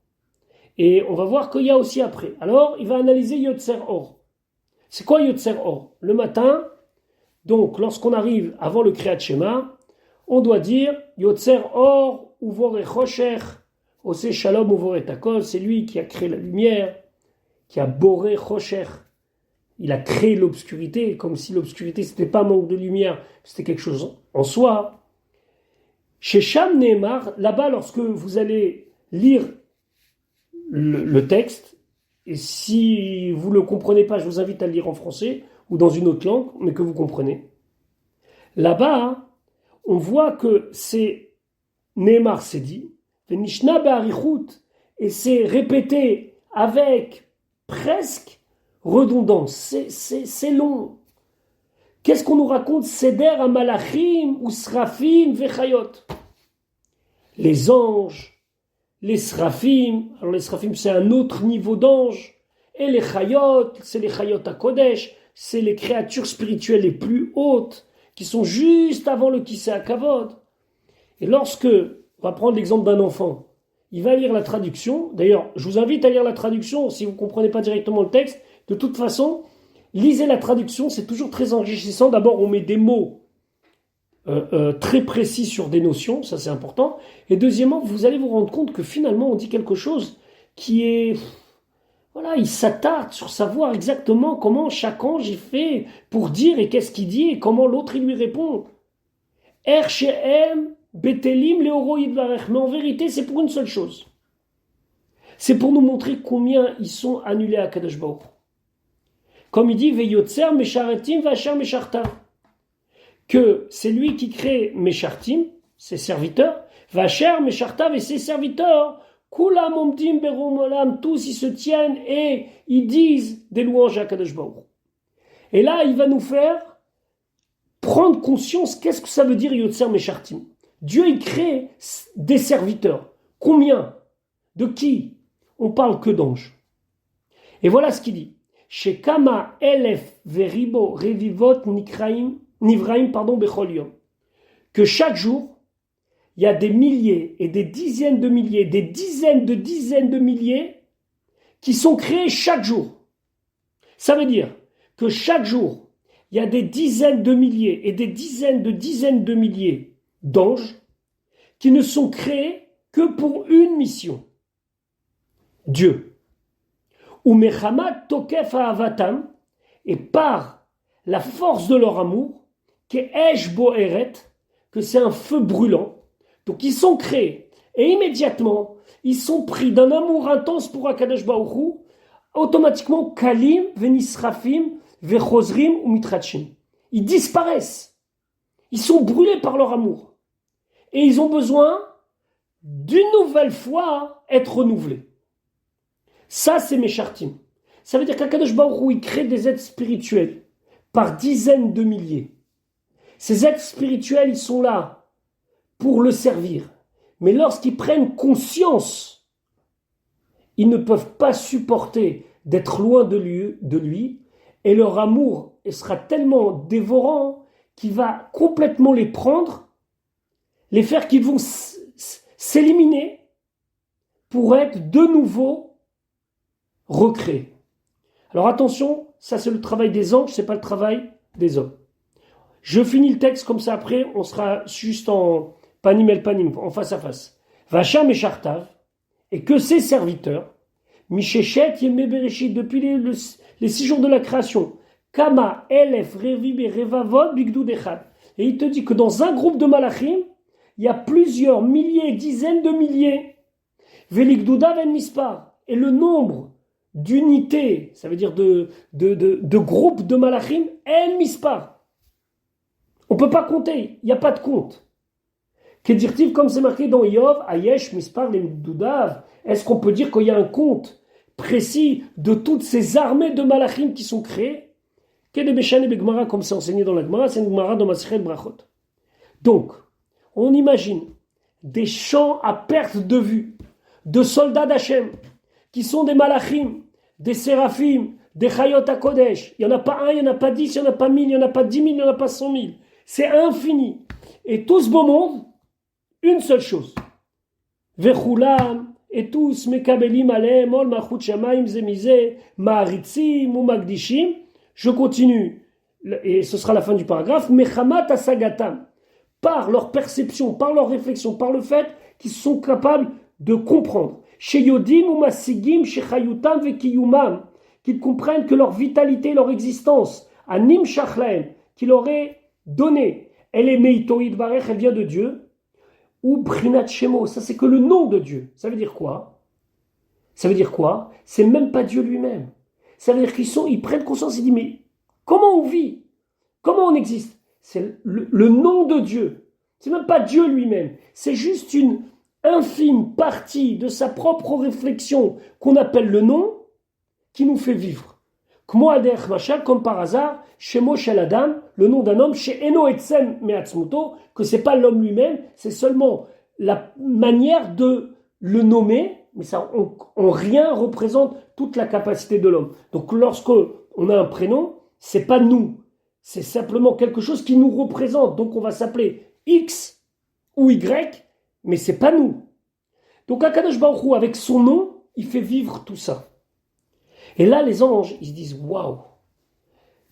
Et on va voir qu'il y a aussi après. Alors, il va analyser Yotzer Or. C'est quoi Yotzer Or? Le matin, donc lorsqu'on arrive avant le Kriyat Shema, on doit dire Yotzer Or Uvore Chosher Ose Shalom Uvore Takol. C'est lui qui a créé la lumière, qui a boré Chosher. Il a créé l'obscurité, comme si l'obscurité c'était pas un manque de lumière, c'était quelque chose en soi. Chez Sham Nehemar, là-bas, lorsque vous allez lire le texte, et si vous ne le comprenez pas, je vous invite à le lire en français ou dans une autre langue, mais que vous comprenez. Là-bas, on voit que c'est Nehemar, c'est dit, Venishna Be'arichut, et c'est répété avec presque redondance. C'est long. Qu'est-ce qu'on nous raconte? Seder à Malachim ou Srafim Vechayot. Les anges, les Srafim, alors les Srafim c'est un autre niveau d'ange, et les Chayot, c'est les Chayot à Kodesh, c'est les créatures spirituelles les plus hautes, qui sont juste avant le Kisei HaKavod. Et lorsque, on va prendre l'exemple d'un enfant, il va lire la traduction, d'ailleurs je vous invite à lire la traduction si vous ne comprenez pas directement le texte, de toute façon, lisez la traduction, c'est toujours très enrichissant. D'abord, on met des mots très précis sur des notions, ça c'est important. Et deuxièmement, vous allez vous rendre compte que finalement, on dit quelque chose qui est... Voilà, il s'attarde sur savoir exactement comment chaque ange y fait pour dire et qu'est-ce qu'il dit et comment l'autre il lui répond. Erchem, Betelim, Leoro Yidvarech. Mais en vérité, c'est pour une seule chose. C'est pour nous montrer combien ils sont annulés à Kadosh Baruch. Comme il dit, Veyotzer Mesharetim Vacher Meshartav. Que c'est lui qui crée Meshartim, ses serviteurs, Vacher Meshartav et ses serviteurs. Kulam Omdim Berum Olam, tous ils se tiennent et ils disent des louanges à Kadosh Baruch. Et là, il va nous faire prendre conscience, qu'est-ce que ça veut dire Yotzer Meshartim? Dieu, il crée des serviteurs. Combien? De qui? On parle que d'anges. Et voilà ce qu'il dit. Chez Kama Elef Veribo Revivot Nivraim Bechol Yom. Que chaque jour, il y a des milliers et des dizaines de milliers, des dizaines de milliers qui sont créés chaque jour. Ça veut dire que chaque jour, il y a des dizaines de milliers et des dizaines de milliers d'anges qui ne sont créés que pour une mission. Dieu. Ou Mechamat Tokef Avatam, et par la force de leur amour, qu'est Esh Boeret, que c'est un feu brûlant. Donc ils sont créés, et immédiatement, ils sont pris d'un amour intense pour Akadosh Baruch Hu, automatiquement Kalim, Venisrafim, Vechozrim ou Mitrachim. Ils disparaissent. Ils sont brûlés par leur amour. Et ils ont besoin d'une nouvelle fois être renouvelés. Ça, c'est Meshartim. Ça veut dire qu'Akadosh Baruch Hu, il crée des êtres spirituels par dizaines de milliers. Ces êtres spirituels, ils sont là pour le servir. Mais lorsqu'ils prennent conscience, ils ne peuvent pas supporter d'être loin de lui, et leur amour sera tellement dévorant qu'il va complètement les prendre, les faire qu'ils vont s'éliminer pour être de nouveau recréés. Alors attention, ça c'est le travail des anges, c'est pas le travail des hommes. Je finis le texte comme ça, après on sera juste en panim el panim, en face à face. Vacham et Chartav, et que ses serviteurs, Michéchet, Yemé Bereshit, depuis les 6 jours de la création, Kama, Elef, Revib et Revavod, Bigdou Dechad. Et il te dit que dans un groupe de malachim, il y a plusieurs milliers, dizaines de milliers. Veligdouda ven mispar. Et le nombre d'unités, ça veut dire de groupes de malachim, en mispar. On ne peut pas compter, il n'y a pas de compte. Kedirtiv, comme c'est marqué dans Yov, Ayesh, Mispar, Lemdoudav. Est-ce qu'on peut dire qu'il y a un compte précis de toutes ces armées de malachim qui sont créées? Kedebeshan et Begmara, comme c'est enseigné dans la Gemara, c'est une Gemara dans Masechet Brachot. Donc, on imagine des champs à perte de vue, de soldats d'Hachem, qui sont des malachim, des séraphim, des chayot HaKodesh. Il n'y en a pas un, il n'y en a pas 10, il n'y en a pas 1000, il n'y en a pas 10 000, il n'y en a pas 100 000. C'est infini. Et tout ce beau monde, une seule chose. Vechulam, et tous, mekabelim alem, ol machut shamaim zemizeh, ma'aritzim ou magdishim. Je continue, et ce sera la fin du paragraphe. Mechamat asagatam, par leur perception, par leur réflexion, par le fait qu'ils sont capables de comprendre. Chez Yodim ou Masigim, chez Chayutam vekiyumam, qu'ils comprennent que leur vitalité, leur existence, anim shachlaem, qu'il aurait donné, elle est meitoïd barech, elle vient de Dieu, ou brinat shemo, ça c'est que le nom de Dieu. Ça veut dire quoi? Ça veut dire quoi? C'est même pas Dieu lui-même. Ça veut dire ils prennent conscience, ils disent, mais comment on vit? Comment on existe? C'est le nom de Dieu. C'est même pas Dieu lui-même. C'est juste une infime partie de sa propre réflexion qu'on appelle le nom qui nous fait vivre. Comme par hasard, chez Moshe Adam, le nom d'un homme, chez Eno Etzem Meatzmuto, que c'est pas l'homme lui-même, c'est seulement la manière de le nommer, mais ça en rien représente toute la capacité de l'homme. Donc lorsqu'on a un prénom, c'est pas nous, c'est simplement quelque chose qui nous représente. Donc on va s'appeler X ou Y, mais c'est pas nous. Donc Akadosh Baruch Hu, avec son nom, il fait vivre tout ça. Et là, les anges, ils se disent, waouh,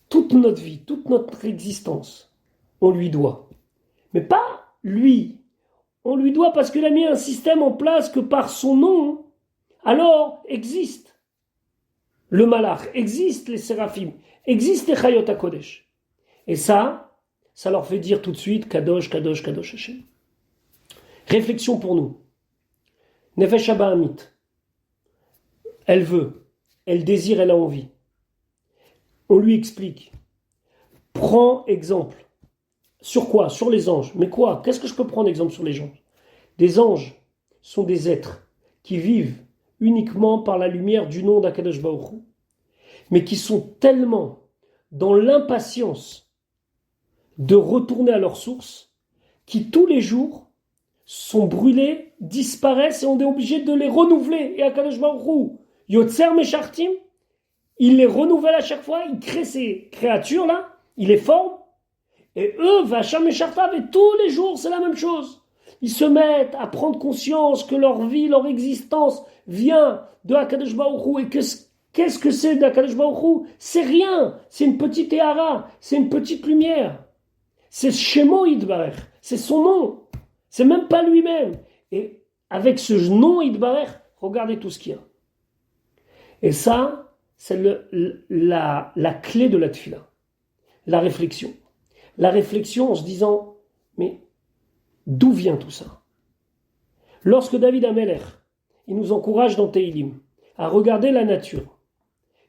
toute notre vie, toute notre existence, on lui doit. Mais pas lui. On lui doit parce qu'il a mis un système en place que par son nom, alors existe le malach, existe les séraphim, existe les chayot HaKodesh. Et ça leur fait dire tout de suite, Kadosh, Kadosh, Kadosh Hashem. Réflexion pour nous. Nefesh Abahamit. Elle veut, elle désire, elle a envie. On lui explique. Prends exemple. Sur quoi? Sur les anges. Mais quoi? Qu'est-ce que je peux prendre exemple sur les anges? Des anges sont des êtres qui vivent uniquement par la lumière du nom d'Akadosh Baruch Hu, mais qui sont tellement dans l'impatience de retourner à leur source, qui tous les jours sont brûlés, disparaissent et on est obligé de les renouveler. Et Akadosh Baruch Hu, Yotzer Meshartim, il les renouvelle à chaque fois, il crée ces créatures-là, il les forme, et eux, Vacham et Chartav, et tous les jours, c'est la même chose. Ils se mettent à prendre conscience que leur vie, leur existence vient de Akadosh Baruch Hu, et qu'est-ce que c'est d'Akadosh Baruch Hu? C'est rien, c'est une petite Ehara, c'est une petite lumière. C'est Shemo Yitbarech, c'est son nom, c'est même pas lui-même. Et avec ce nom Yitbarech, regardez tout ce qu'il y a. Et ça, c'est la clé de la tefila, la réflexion. La réflexion en se disant, mais d'où vient tout ça? Lorsque David Ameler, il nous encourage dans Teilim à regarder la nature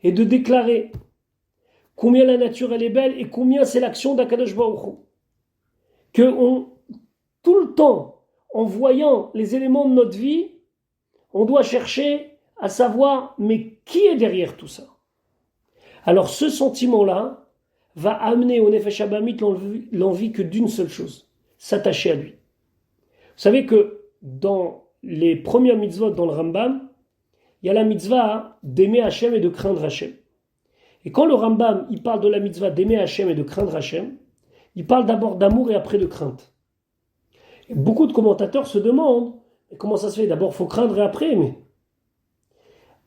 et de déclarer combien la nature elle est belle et combien c'est l'action d'Akadosh Baruch Hu, que tout le temps, en voyant les éléments de notre vie, on doit chercher à savoir, mais qui est derrière tout ça? Alors ce sentiment-là va amener au Nefesh Abamit l'envie que d'une seule chose, s'attacher à lui. Vous savez que dans les premières mitzvot dans le Rambam, il y a la mitzvah d'aimer Hachem et de craindre Hachem. Et quand le Rambam il parle de la mitzvah d'aimer Hachem et de craindre Hachem, il parle d'abord d'amour et après de crainte. Et beaucoup de commentateurs se demandent comment ça se fait. D'abord, il faut craindre et après aimer.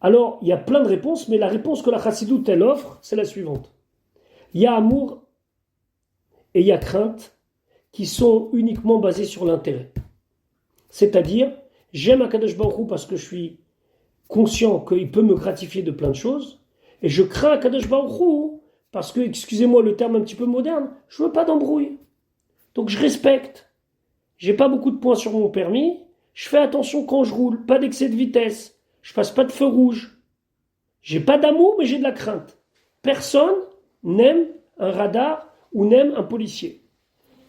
Alors, il y a plein de réponses, mais la réponse que la Chassidoute elle offre, c'est la suivante. Il y a amour et il y a crainte qui sont uniquement basés sur l'intérêt. C'est-à-dire, j'aime Akadosh Baruch Hu parce que je suis conscient qu'il peut me gratifier de plein de choses, et je crains Akadosh Baruch Hu parce que, excusez-moi le terme un petit peu moderne, je veux pas d'embrouille. Donc je respecte. J'ai pas beaucoup de points sur mon permis, je fais attention quand je roule, pas d'excès de vitesse, je passe pas de feu rouge. J'ai pas d'amour, mais j'ai de la crainte. Personne n'aime un radar ou n'aime un policier.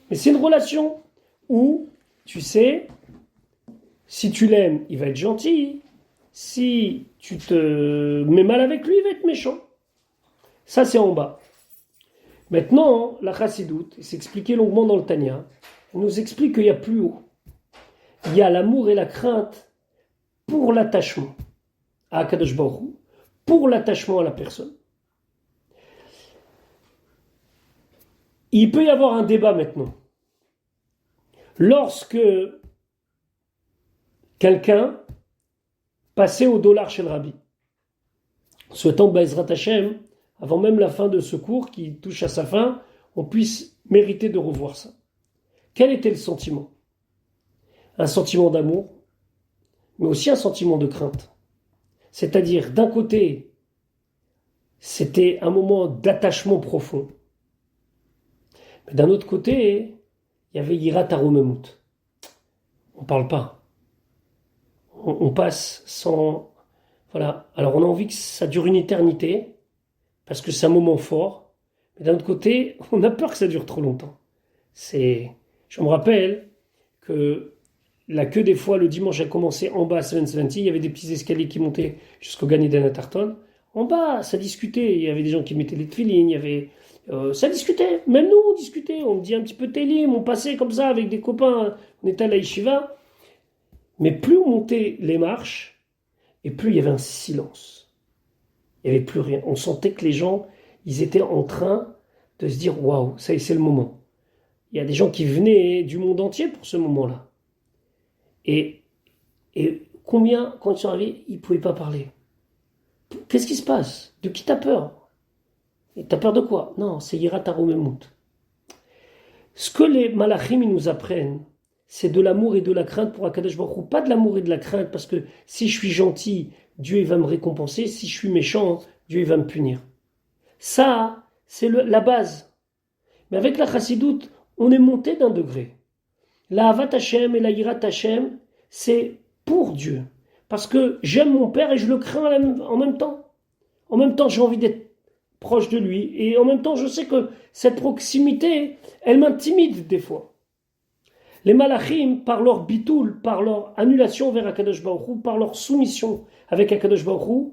Mais c'est une relation où, tu sais, si tu l'aimes, il va être gentil. Si tu te mets mal avec lui, il va être méchant. Ça, c'est en bas. Maintenant, la Chassidoute, c'est expliqué longuement dans le Tanya, elle nous explique qu'il y a plus haut. Il y a l'amour et la crainte pour l'attachement à Akadosh Baruch Hu, pour l'attachement à la personne. Il peut y avoir un débat maintenant. Lorsque quelqu'un passait au dollar chez le rabbi, souhaitant Bezrat Hashem, avant même la fin de ce cours qui touche à sa fin, on puisse mériter de revoir ça. Quel était le sentiment? Un sentiment d'amour, mais aussi un sentiment de crainte. C'est-à-dire, d'un côté, c'était un moment d'attachement profond. Mais d'un autre côté, il y avait Yirat Haromemut. On ne parle pas. On passe sans... Voilà. Alors on a envie que ça dure une éternité, parce que c'est un moment fort. Mais d'un autre côté, on a peur que ça dure trop longtemps. Je me rappelle que la queue des fois, le dimanche a commencé en bas à 770, il y avait des petits escaliers qui montaient jusqu'au Gan Eden Tarton. En bas, ça discutait. Il y avait des gens qui mettaient les tefilines, il y avait... ça discutait. Même nous, on discutait. On dit un petit peu télim, on passait comme ça avec des copains. On était à la yeshiva. Mais plus on montait les marches, et plus il y avait un silence. Il n'y avait plus rien. On sentait que les gens, ils étaient en train de se dire « Waouh, ça y est, c'est le moment ». Il y a des gens qui venaient du monde entier pour ce moment-là. Et combien, quand ils sont arrivés, ils ne pouvaient pas parler. Qu'est-ce qui se passe? De qui t'as peur? Et t'as peur de quoi? Non, c'est Yirat Haromemut. Ce que les malachim ils nous apprennent, c'est de l'amour et de la crainte pour Akadosh Baruch Hu. Pas de l'amour et de la crainte, parce que si je suis gentil, Dieu il va me récompenser. Si je suis méchant, Dieu il va me punir. Ça, c'est la base. Mais avec la Chassidoute, on est monté d'un degré. La Havat Hashem et la Yirat Hashem, c'est pour Dieu. Parce que j'aime mon père et je le crains en même temps. En même temps, j'ai envie d'être proche de lui. Et en même temps, je sais que cette proximité, elle m'intimide des fois. Les malachim, par leur bitoul, par leur annulation vers Akadosh Baruch Hu, par leur soumission avec Akadosh Baruch Hu,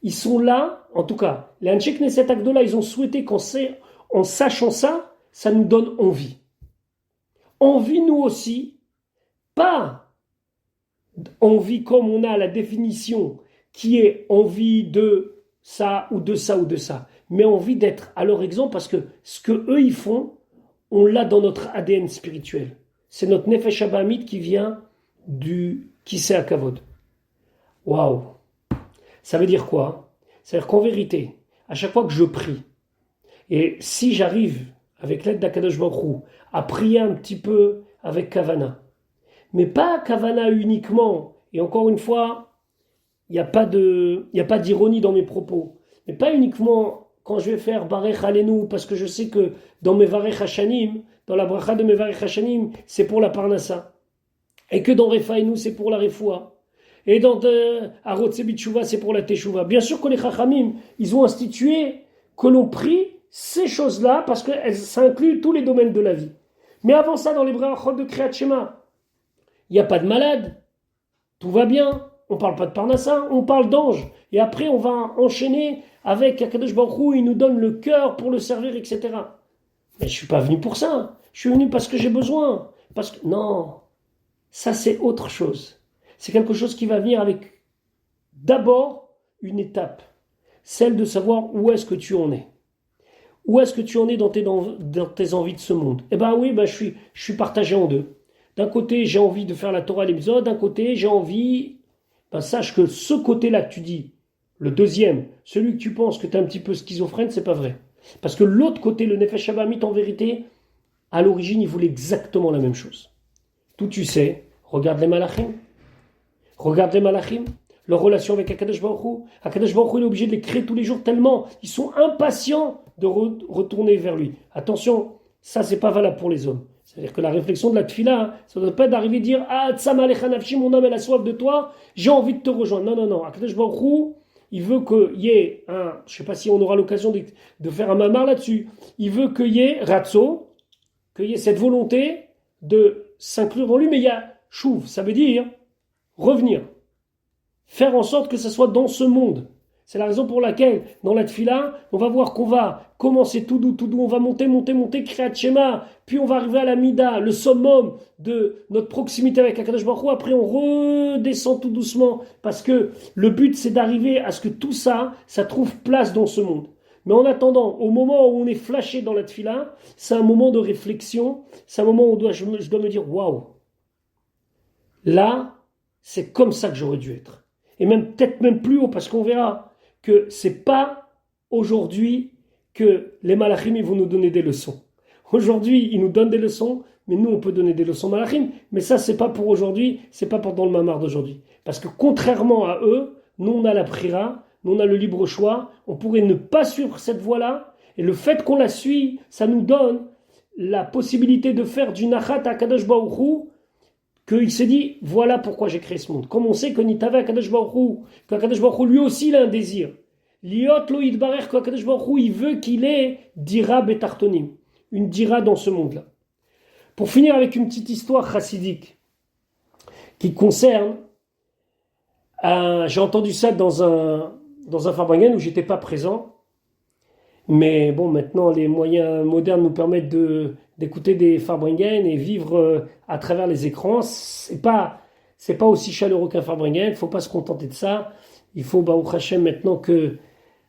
ils sont là, en tout cas, les Anshe Knesset Agdola, ils ont souhaité qu'en sachant ça, ça nous donne envie. Envie, nous aussi, pas envie comme on a la définition, qui est envie de ça ou de ça ou de ça, mais envie d'être à leur exemple, parce que ce que eux ils font, on l'a dans notre ADN spirituel. C'est notre Nefesh Abamit qui vient du Kisei HaKavod. Waouh! Ça veut dire quoi? Ça veut dire qu'en vérité, à chaque fois que je prie, et si j'arrive, avec l'aide d'Akadosh Baruch Hu, à prier un petit peu avec Kavana, mais pas Kavana uniquement, et encore une fois, il n'y a pas d'ironie dans mes propos, mais pas uniquement quand je vais faire Barech Alenu, parce que je sais que dans mes Varech Hashanim, dans la bracha de mes Varech Hashanim, c'est pour la Parnassa, et que dans Refainu, c'est pour la Refoua, et dans Arotse Bitshuva, c'est pour la Teshuva. Bien sûr que les Chachamim, ils ont institué que l'on prie ces choses-là, parce que ça inclut tous les domaines de la vie. Mais avant ça, dans les brachot de Kriyat Shema, il n'y a pas de malade, tout va bien, On ne parle pas de Parnassa, on parle d'ange. Et après, on va enchaîner avec Akadosh Baruch Hu, il nous donne le cœur pour le servir, etc. Mais je ne suis pas venu pour ça. Je suis venu parce que j'ai besoin. Parce que non, ça c'est autre chose. C'est quelque chose qui va venir avec d'abord une étape, celle de savoir où est-ce que tu en es. Où est-ce que tu en es dans tes envies de ce monde? Eh bien oui, je suis partagé en deux. D'un côté, j'ai envie de faire la Torah l'épisode, d'un côté, j'ai envie... sache que ce côté-là que tu dis, le deuxième, celui que tu penses que tu es un petit peu schizophrène, c'est pas vrai. Parce que l'autre côté, le Nefesh Abamit, en vérité, à l'origine, il voulait exactement la même chose. Tout tu sais, regarde les Malachim. Regarde les Malachim. Leur relation avec Akadosh Baruch Hu. Akadosh Baruch Hu, il est obligé de les créer tous les jours tellement ils sont impatients de retourner vers lui. Attention, ça c'est pas valable pour les hommes. C'est-à-dire que la réflexion de la tfila, ça ne doit pas être d'arriver à dire ah tsam alecha nafshi, mon âme elle a soif de toi, j'ai envie de te rejoindre. Non. Akadosh Baruch Hu, il veut qu'il y ait un, je ne sais pas si on aura l'occasion de faire un mamar là-dessus. Il veut qu'il y ait ratso, qu'il y ait cette volonté de s'inclure dans lui, mais il y a chouv, ça veut dire revenir. Faire en sorte que ce soit dans ce monde. C'est la raison pour laquelle, dans la tfila, on va voir qu'on va commencer tout doux, on va monter, Kriyat Shema, puis on va arriver à la Mida, le summum de notre proximité avec Akadosh Baruch Hu, après on redescend tout doucement, parce que le but c'est d'arriver à ce que tout ça, ça trouve place dans ce monde. Mais en attendant, au moment où on est flashé dans la tfila, c'est un moment de réflexion, c'est un moment où je dois me dire, waouh, là, c'est comme ça que j'aurais dû être. Et même peut-être même plus haut, parce qu'on verra que c'est pas aujourd'hui que les malachim ils vont nous donner des leçons. Aujourd'hui, ils nous donnent des leçons, mais nous on peut donner des leçons malachim, mais ça c'est pas pour aujourd'hui, c'est pas pendant le mamar d'aujourd'hui. Parce que contrairement à eux, nous on a la prira, nous on a le libre choix, on pourrait ne pas suivre cette voie-là, et le fait qu'on la suit, ça nous donne la possibilité de faire du nachat à Kadosh Baruch Hu, qu'il s'est dit, voilà pourquoi j'ai créé ce monde. Comme on sait que Nitave Akadosh Baruch Hu, qu'Akadosh Baruch Hu, lui aussi, il a un désir. Liot lo yitbarer, qu'Akadosh Baruch Hu, il veut qu'il ait dira betartonim, une dira dans ce monde-là. Pour finir avec une petite histoire chassidique qui concerne, j'ai entendu ça dans un Farbrengen où j'étais pas présent, mais bon, maintenant les moyens modernes nous permettent d'écouter des Farbrengen et vivre à travers les écrans. C'est pas aussi chaleureux qu'un Farbrengen, il faut pas se contenter de ça. Il faut, Baruch Hashem, maintenant que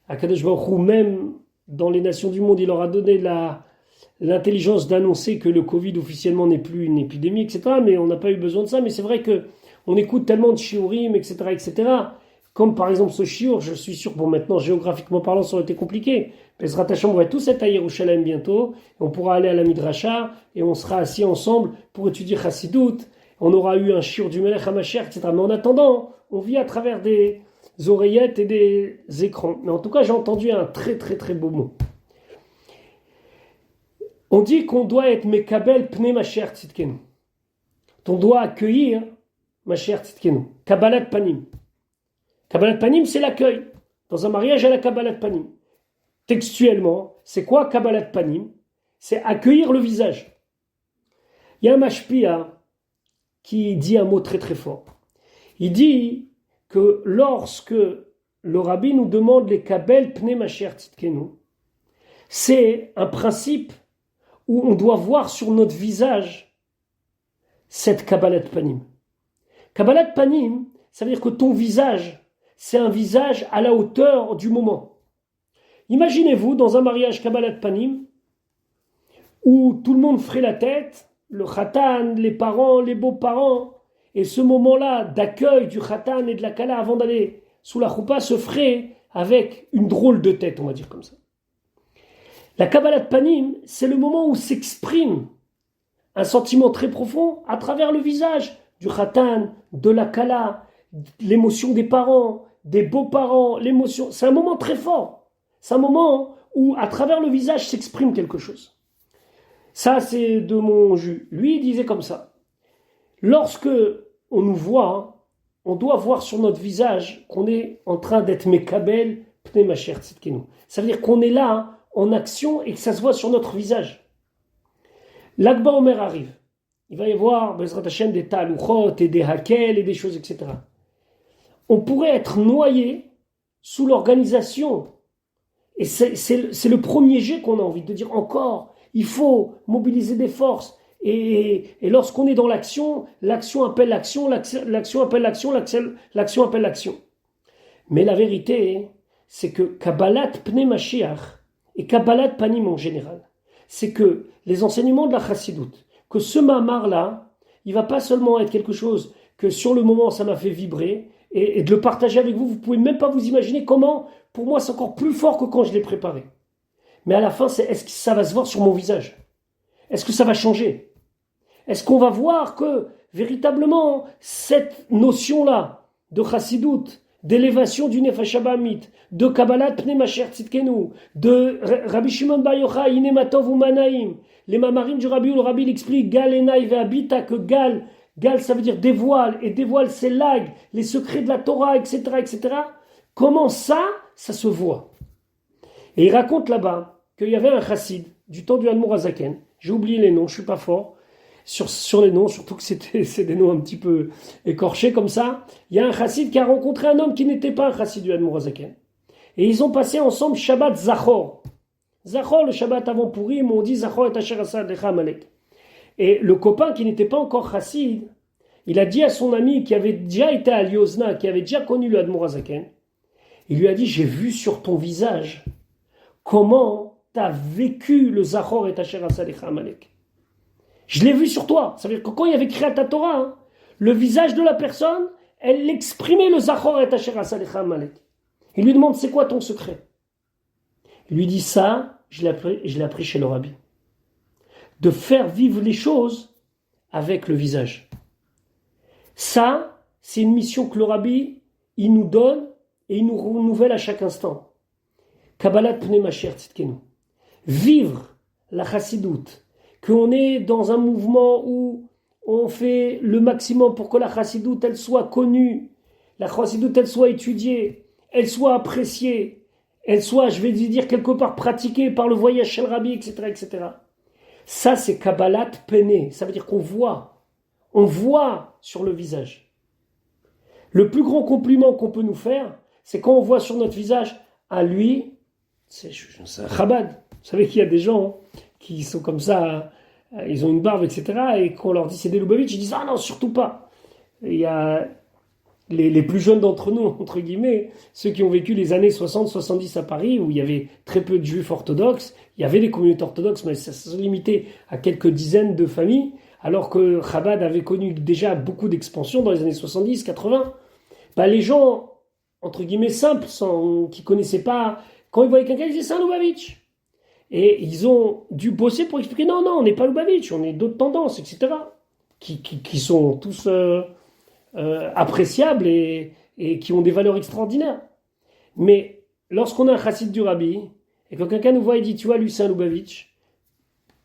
Akadosh Baruch Hu, même dans les nations du monde, il leur a donné l'intelligence d'annoncer que le Covid officiellement n'est plus une épidémie, etc. Mais on n'a pas eu besoin de ça. Mais c'est vrai que on écoute tellement de shiurim, etc., etc. Comme par exemple ce shiur, je suis sûr, bon maintenant géographiquement parlant, ça aurait été compliqué. Bezrat Hashem, on va tous être à Yerushalayim bientôt. On pourra aller à la Midrasha et on sera assis ensemble pour étudier Chassidut. On aura eu un shiur du Melech HaMashiach, etc. Mais en attendant, on vit à travers des oreillettes et des écrans. Mais en tout cas, j'ai entendu un très très très beau mot. On dit qu'on doit être Mekabel Pnei Mashiach Tzidkenu. On doit accueillir Mashiach Tzidkenu. Kabbalat Panim. Kabbalat Panim, c'est l'accueil. Dans un mariage, il y a la Kabbalat Panim. Textuellement, c'est quoi Kabbalat Panim? C'est accueillir le visage. Il y a un mashpia qui dit un mot très très fort. Il dit que lorsque le rabbi nous demande les Kabel Pnei Mashiach Tzidkenu, c'est un principe où on doit voir sur notre visage cette Kabbalat Panim. Kabbalat Panim, ça veut dire que ton visage, c'est un visage à la hauteur du moment. Imaginez-vous dans un mariage Kabbalat Panim où tout le monde ferait la tête, le khatan, les parents, les beaux-parents, et ce moment-là d'accueil du khatan et de la kala avant d'aller sous la choupa se ferait avec une drôle de tête, on va dire comme ça. La Kabbalat Panim, c'est le moment où s'exprime un sentiment très profond à travers le visage du khatan, de la kala, l'émotion des parents, des beaux-parents, l'émotion. C'est un moment très fort. C'est un moment où, à travers le visage, s'exprime quelque chose. Ça, c'est de mon jus. Lui, il disait comme ça. Lorsque on nous voit, on doit voir sur notre visage qu'on est en train d'être Mekabel Pnei Mashiach Tzidkenu. Ça veut dire qu'on est là, en action, et que ça se voit sur notre visage. L'Akba Omer arrive. Il va y avoir, Bezrat Hashem, des talouchot et des hakel et des choses, etc. on pourrait être noyé sous l'organisation. Et c'est le premier jet qu'on a envie de dire encore. Il faut mobiliser des forces. Et lorsqu'on est dans l'action, l'action appelle l'action, l'action appelle l'action, l'action appelle l'action. Mais la vérité, c'est que Kabbalat Pnei Mashiach et Kabbalat Panim en général, c'est que les enseignements de la Chassidoute, que ce mamar-là, il va pas seulement être quelque chose que sur le moment ça m'a fait vibrer, et de le partager avec vous, vous pouvez même pas vous imaginer comment, pour moi c'est encore plus fort que quand je l'ai préparé. Mais à la fin, est-ce que ça va se voir sur mon visage? Est-ce que ça va changer? Est-ce qu'on va voir que véritablement cette notion-là de Chassidoute, d'élévation du Nefesh Abamit, de Kabbalat Pnei Mashiach Tzidkenu, de Rabbi Shimon Bar Yochai, Hine Matov Umanaim, les mamarim du Rabbi, où le Rabbi l'explique, Gal Enai Ve'abita, que Gal ça veut dire dévoile, et dévoile c'est lag, les secrets de la Torah, etc., etc. Comment ça se voit? Et il raconte là-bas qu'il y avait un chassid du temps du Admor Hazaken, j'ai oublié les noms, je suis pas fort sur les noms, surtout que c'est des noms un petit peu écorchés comme ça. Il y a un chassid qui a rencontré un homme qui n'était pas un chassid du Admor Hazaken. Et ils ont passé ensemble Shabbat Zachor. Zachor, le Shabbat avant Purim, on dit Zachor et Asher Asa Lecha Amalek. Et le copain qui n'était pas encore chassid, il a dit à son ami qui avait déjà été à Liozna, qui avait déjà connu le Admor Hazaken, il lui a dit, j'ai vu sur ton visage comment tu as vécu le Zachor et Asher Asa Lecha Amalek. Je l'ai vu sur toi. Ça veut dire que quand il y avait créé ta Torah, le visage de la personne, elle exprimait le Zachor et Asher Asa Lecha Amalek. Il lui demande, c'est quoi ton secret? Il lui dit ça, je l'ai appris chez le Rabbi. De faire vivre les choses avec le visage. Ça, c'est une mission que le Rabbi, il nous donne et il nous renouvelle à chaque instant. Kabbalat Pnei Mashiach Tzidkenu. Vivre la Chassidoute, qu'on est dans un mouvement où on fait le maximum pour que la Chassidoute, elle soit connue, la Chassidoute, elle soit étudiée, elle soit appréciée, elle soit, je vais dire, quelque part pratiquée par le voyage chez le Rabbi, etc., etc. Ça, c'est Kabbalat Pnei. Ça veut dire qu'on voit. On voit sur le visage. Le plus grand compliment qu'on peut nous faire, c'est quand on voit sur notre visage, à lui, c'est un Chabad. Vous savez qu'il y a des gens qui sont comme ça, ils ont une barbe, etc. Et quand on leur dit c'est des Lubavitch, ils disent ah non, surtout pas. Et il y a les plus jeunes d'entre nous, entre guillemets, ceux qui ont vécu les années 60-70 à Paris, où il y avait très peu de juifs orthodoxes, il y avait des communautés orthodoxes, mais ça se limitait à quelques dizaines de familles, alors que Chabad avait connu déjà beaucoup d'expansion dans les années 70-80. Bah, les gens, entre guillemets, simples, qui ne connaissaient pas, quand ils voyaient quelqu'un, ils disaient c'est un Lubavitch. Et ils ont dû bosser pour expliquer non, on n'est pas Lubavitch, on est d'autres tendances, etc. Qui sont tous appréciables et qui ont des valeurs extraordinaires. Mais lorsqu'on a un chassid du Rabbi, et que quelqu'un nous voit et dit tu vois, lui c'est un Lubavitch,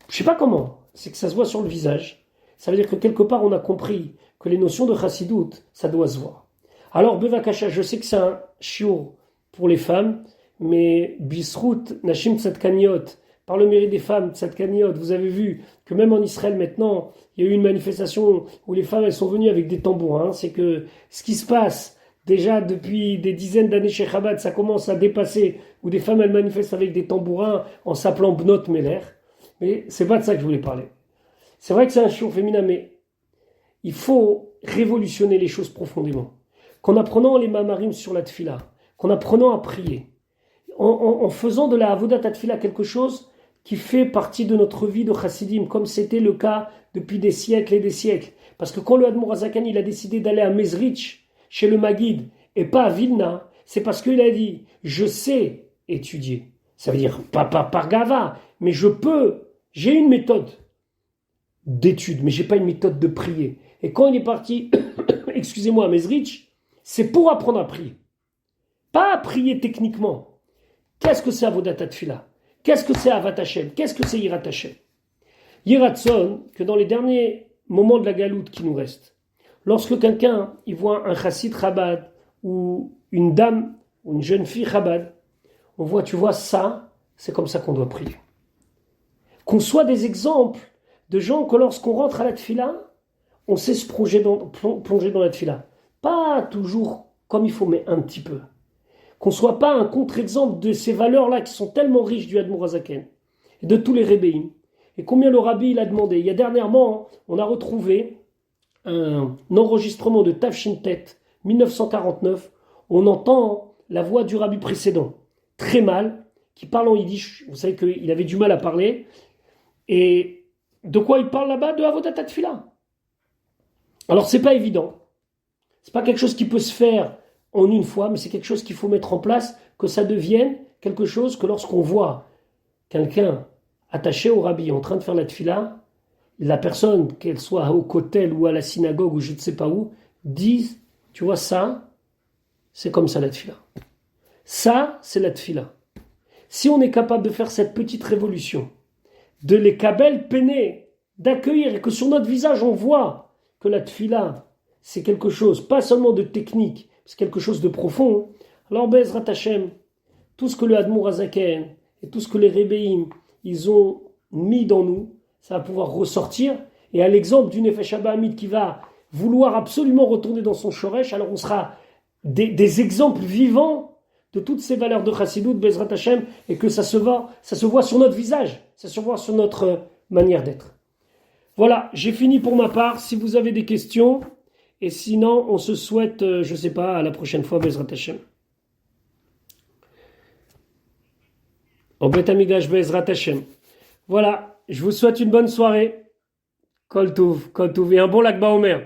je sais pas comment, c'est que ça se voit sur le visage. Ça veut dire que quelque part on a compris que les notions de chassidoute, ça doit se voir. Alors Bevakasha, je sais que c'est un shiur pour les femmes, mais Bisrout, Nashim Tzadkaniot, par le mérite des femmes, Tzadkaniot, vous avez vu que même en Israël maintenant, il y a eu une manifestation où les femmes elles sont venues avec des tambourins. C'est que ce qui se passe déjà depuis des dizaines d'années chez Chabad, ça commence à dépasser, où des femmes elles manifestent avec des tambourins en s'appelant Bnot Meler. Mais c'est pas de ça que je voulais parler. C'est vrai que c'est un shiur féminin, mais il faut révolutionner les choses profondément. Qu'en apprenant les mamarim sur la tfila, qu'en apprenant à prier, en faisant de la avodat tfila quelque chose qui fait partie de notre vie de chassidim, comme c'était le cas depuis des siècles et des siècles. Parce que quand le Admor Hazaken il a décidé d'aller à Mezrich, chez le Maguid, et pas à Vilna, c'est parce qu'il a dit, je sais étudier. Ça veut dire, pas par gava, mais j'ai une méthode d'étude, mais j'ai pas une méthode de prier. Et quand il est parti, excusez-moi, à Mezrich, c'est pour apprendre à prier. Pas à prier techniquement. Qu'est-ce que c'est Avodat Tfila? Qu'est-ce que c'est Avat Hashem? Qu'est-ce que c'est Yirat Hashem? Yirat Son, que dans les derniers moments de la galoute qui nous restent, lorsque quelqu'un il voit un chassid Chabad ou une dame ou une jeune fille Chabad, on voit, tu vois, ça, c'est comme ça qu'on doit prier. Qu'on soit des exemples de gens que lorsqu'on rentre à la Tfila, on sait se plonger dans la Tfila. Pas toujours comme il faut, mais un petit peu. Qu'on ne soit pas un contre-exemple de ces valeurs-là qui sont tellement riches du Admour Hazaken et de tous les Rébéim. Et combien le Rabbi il a demandé. Il y a dernièrement, on a retrouvé un enregistrement de Tafshintet 1949. On entend la voix du Rabbi précédent, très mal, qui parle en yiddish. Vous savez qu'il avait du mal à parler. Et de quoi il parle là-bas? De Avodat Tefila. Alors c'est pas évident. C'est pas quelque chose qui peut se faire en une fois, mais c'est quelque chose qu'il faut mettre en place, que ça devienne quelque chose que lorsqu'on voit quelqu'un attaché au Rabbi en train de faire la tefila, la personne, qu'elle soit au kotel ou à la synagogue ou je ne sais pas où, dise, tu vois ça, c'est comme ça la tefila. Ça, c'est la tefila. Si on est capable de faire cette petite révolution, de les kabel peiné, d'accueillir et que sur notre visage on voit que la tefila, c'est quelque chose, pas seulement de technique, c'est quelque chose de profond. Alors Bezrat Hashem, tout ce que le Admour Hazaken et tout ce que les Rébéim, ils ont mis dans nous, ça va pouvoir ressortir. Et à l'exemple du Nefesh Hamid qui va vouloir absolument retourner dans son shoresh, alors on sera des exemples vivants de toutes ces valeurs de Chassidut, Bezrat Hashem, et que ça se voit sur notre visage, ça se voit sur notre manière d'être. Voilà, j'ai fini pour ma part. Si vous avez des questions, et sinon, on se souhaite, je ne sais pas, à la prochaine fois, Bezrat Hashem. Au Bet Amigash Bezrat Hashem. Voilà, je vous souhaite une bonne soirée. Kol Tov, et un bon Lag BaOmer.